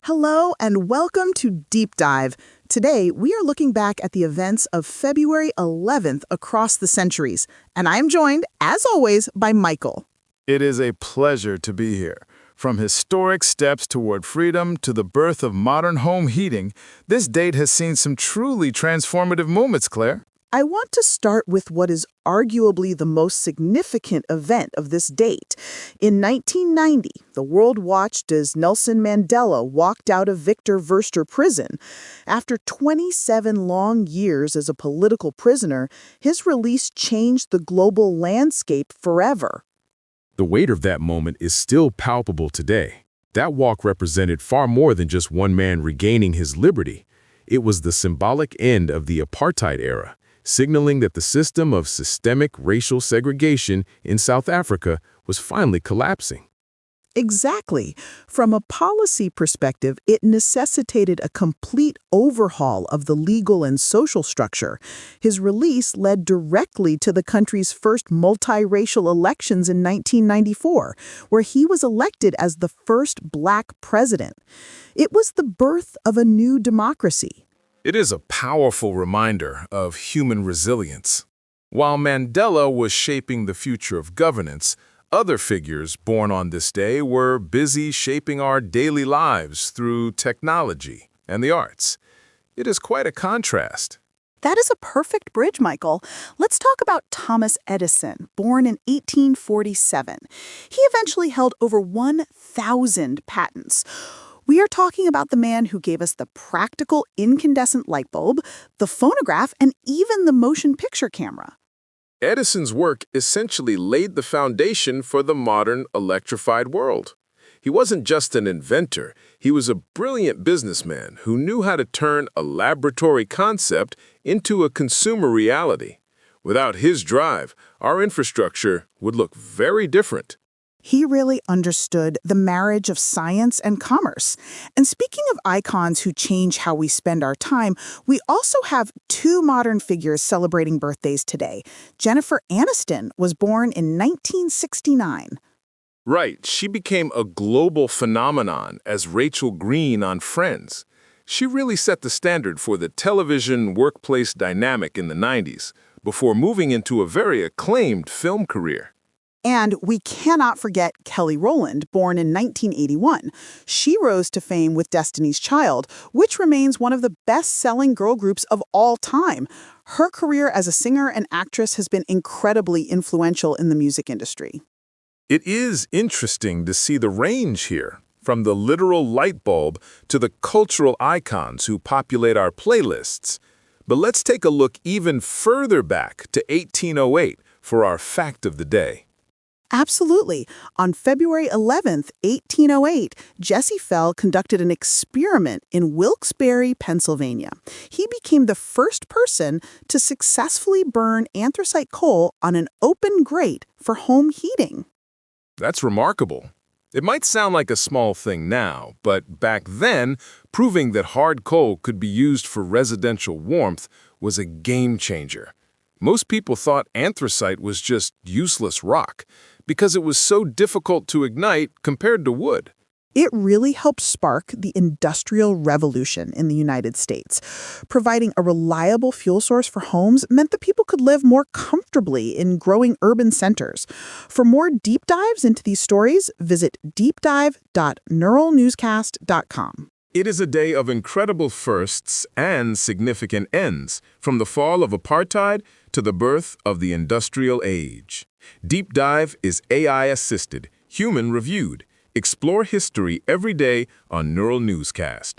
Hello and welcome to Deep Dive. Today, we are looking back at the events of February 11th across the centuries, and I am joined, as always, by Michael. It is a pleasure to be here. From historic steps toward freedom to the birth of modern home heating, this date has seen some truly transformative moments, Claire. I want to start with what is arguably the most significant event of this date. In 1990, the world watched as Nelson Mandela walked out of Victor Verster Prison. After 27 long years as a political prisoner, his release changed the global landscape forever. The weight of that moment is still palpable today. That walk represented far more than just one man regaining his liberty. It was the symbolic end of the apartheid era, signaling that the system of systemic racial segregation in South Africa was finally collapsing. Exactly. From a policy perspective, it necessitated a complete overhaul of the legal and social structure. His release led directly to the country's first multiracial elections in 1994, where he was elected as the first Black president. It was the birth of a new democracy. It is a powerful reminder of human resilience. While Mandela was shaping the future of governance, other figures born on this day were busy shaping our daily lives through technology and the arts. It is quite a contrast. That is a perfect bridge, Michael. Let's talk about Thomas Edison, born in 1847. He eventually held over 1,000 patents. We are talking about the man who gave us the practical incandescent light bulb, the phonograph, and even the motion picture camera. Edison's work essentially laid the foundation for the modern electrified world. He wasn't just an inventor, he was a brilliant businessman who knew how to turn a laboratory concept into a consumer reality. Without his drive, our infrastructure would look very different. He really understood the marriage of science and commerce. And speaking of icons who change how we spend our time, we also have two modern figures celebrating birthdays today. Jennifer Aniston was born in 1969. Right, she became a global phenomenon as Rachel Green on Friends. She really set the standard for the television workplace dynamic in the 90s, before moving into a very acclaimed film career. And we cannot forget Kelly Rowland, born in 1981. She rose to fame with Destiny's Child, which remains one of the best-selling girl groups of all time. Her career as a singer and actress has been incredibly influential in the music industry. It is interesting to see the range here, from the literal light bulb to the cultural icons who populate our playlists. But let's take a look even further back to 1808 for our fact of the day. Absolutely. On February 11th, 1808, Jesse Fell conducted an experiment in Wilkes-Barre, Pennsylvania. He became the first person to successfully burn anthracite coal on an open grate for home heating. That's remarkable. It might sound like a small thing now, but back then, proving that hard coal could be used for residential warmth was a game changer. Most people thought anthracite was just useless rock because it was so difficult to ignite compared to wood. It really helped spark the Industrial Revolution in the United States. Providing a reliable fuel source for homes meant that people could live more comfortably in growing urban centers. For more deep dives into these stories, visit deepdive.neuralnewscast.com. It is a day of incredible firsts and significant ends, from the fall of apartheid to the birth of the industrial age. Deep Dive is AI-assisted, human-reviewed. Explore history every day on Neural Newscast.